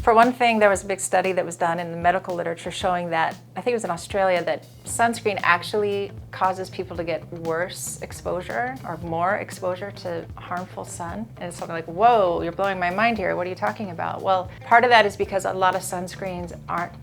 For one thing, there was a big study that was done in the medical literature showing that, I think it was in Australia, that sunscreen actually causes people to get worse exposure or more exposure to harmful sun. And it's something like, whoa, you're blowing my mind here. What are you talking about? Well, part of that is because a lot of sunscreens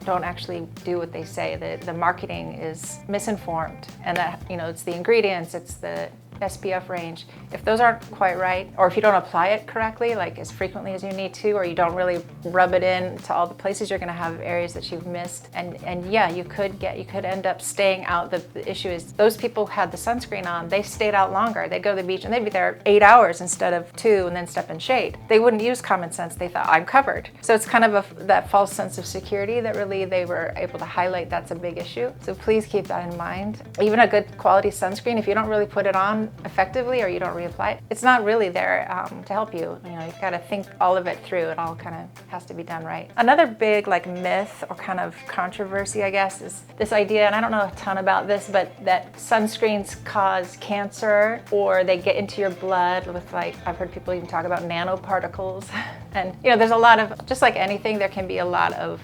don't actually do what they say. The marketing is misinformed, and that, it's the ingredients, it's the SPF range. If those aren't quite right, or if you don't apply it correctly, like as frequently as you need to, or you don't really rub it in to all the places, you're gonna have areas that you've missed. And yeah, you could end up staying out. The issue is those people who had the sunscreen on, they stayed out longer. They'd go to the beach and they'd be there 8 hours instead of 2 and then step in shade. They wouldn't use common sense. They thought, I'm covered. So it's kind of that false sense of security that really they were able to highlight. That's a big issue. So please keep that in mind. Even a good quality sunscreen, if you don't really put it on effectively or you don't reapply it, it's not really there to help you. You've got to think all of it through. It all kind of has to be done right. Another big myth or kind of controversy, I guess, is this idea, and I don't know a ton about this, but that sunscreens cause cancer or they get into your blood with I've heard people even talk about nanoparticles. And there's a lot of, just like anything, there can be a lot of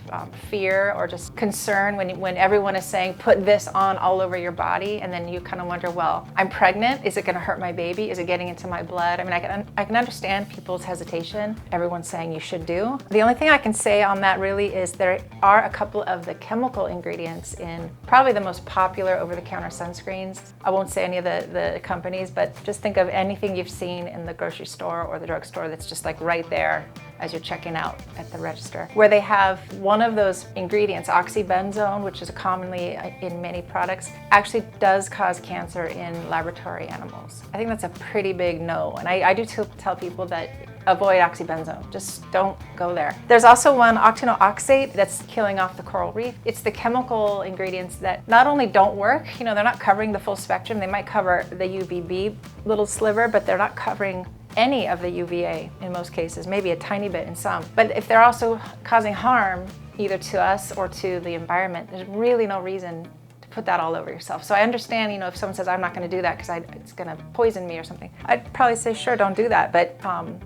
fear or just concern when everyone is saying, put this on all over your body, and then you kind of wonder, well, I'm pregnant. Is it going to hurt my baby? Is it getting into my blood? I mean, I can understand people's hesitation. Everyone's saying you should do. The only thing I can say on that really is there are a couple of the chemical ingredients in probably the most popular over-the-counter sunscreens. I won't say any of the companies, but just think of anything you've seen in the grocery store or the drugstore that's just right there as you're checking out at the register, where they have one of those ingredients, Oxybenzone, which is commonly in many products, actually does cause cancer in laboratory animals. I think that's a pretty big no, and I do tell people that avoid Oxybenzone. Just don't go there. There's also one, Oxino Oxide, that's killing off the coral reef. It's the chemical ingredients that not only don't work, they're not covering the full spectrum. They might cover the UVB little sliver, but they're not covering any of the UVA in most cases, maybe a tiny bit in some. But if they're also causing harm either to us or to the environment, there's really no reason to put that all over yourself. So I understand, if someone says, I'm not gonna do that because it's gonna poison me or something, I'd probably say, sure, don't do that. But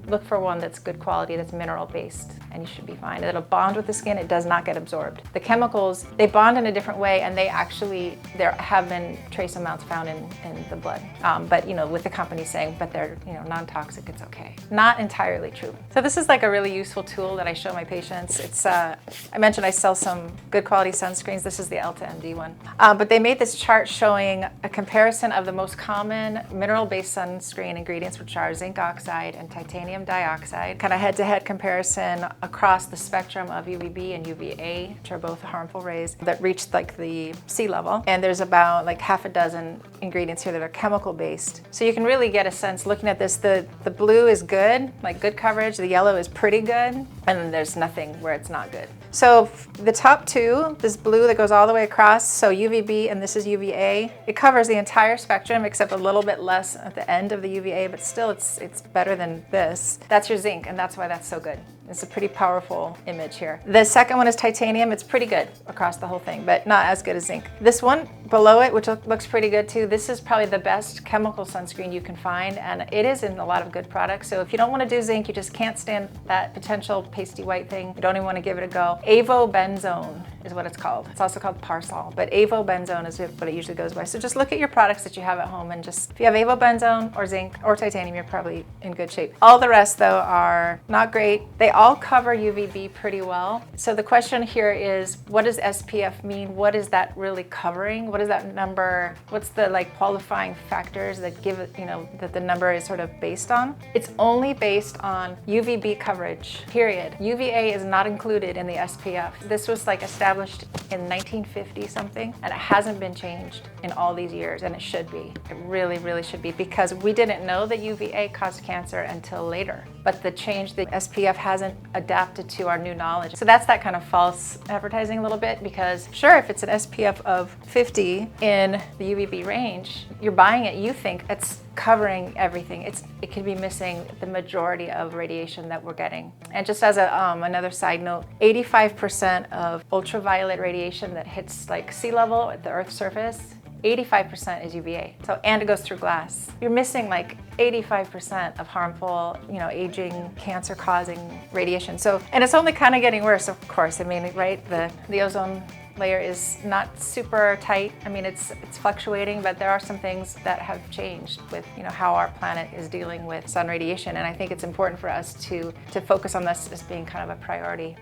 look for one that's good quality, that's mineral based, and you should be fine. It'll bond with the skin, it does not get absorbed. The chemicals, they bond in a different way, and there have been trace amounts found in the blood. But with the company saying, but they're non-toxic, it's okay. Not entirely true. So this is a really useful tool that I show my patients. It's, I mentioned I sell some good quality sunscreens. This is the Elta MD one. But they made this chart showing a comparison of the most common mineral-based sunscreen ingredients, which are zinc oxide and titanium dioxide, kind of head-to-head comparison across the spectrum of UVB and UVA, which are both harmful rays that reach the sea level. And there's about half a dozen ingredients here that are chemical-based. So you can really get a sense looking at this. The blue is good, good coverage. The yellow is pretty good, and then there's nothing where it's not good. So the top two, this blue that goes all the way across, so UVB and this is UVA, it covers the entire spectrum except a little bit less at the end of the UVA, but still it's better than this. That's your zinc, and that's why that's so good. It's a pretty powerful image here. The second one is titanium. It's pretty good across the whole thing, but not as good as zinc. This one below it, which looks pretty good too, this is probably the best chemical sunscreen you can find, and it is in a lot of good products. So if you don't want to do zinc, you just can't stand that potential pasty white thing, you don't even want to give it a go, Avobenzone is what it's called. It's also called Parsol, but Avobenzone is what it usually goes by. So just look at your products that you have at home, and just if you have Avobenzone or zinc or titanium, you're probably in good shape. All the rest though are not great. They all cover UVB pretty well. So the question here is, what does SPF mean? What is that really covering? What is that number? What's the qualifying factors that give it, that the number is sort of based on? It's only based on UVB coverage, period. UVA is not included in the SPF. This was established in 1950 something, and it hasn't been changed in all these years, and it should be. It really, really should be, because we didn't know that UVA caused cancer until later. But the SPF hasn't adapted to our new knowledge. So that's that kind of false advertising a little bit, because sure, if it's an SPF of 50 in the UVB range, you're buying it, you think it's covering everything. It could be missing the majority of radiation that we're getting. And just as another side note, 85% of ultraviolet radiation that hits sea level at the Earth's surface 85% is UVA. So, and it goes through glass. You're missing like 85% of harmful, aging, cancer-causing radiation. So, and it's only kind of getting worse, of course. I mean, right? The ozone layer is not super tight. I mean, it's fluctuating, but there are some things that have changed with, how our planet is dealing with sun radiation. And I think it's important for us to focus on this as being kind of a priority.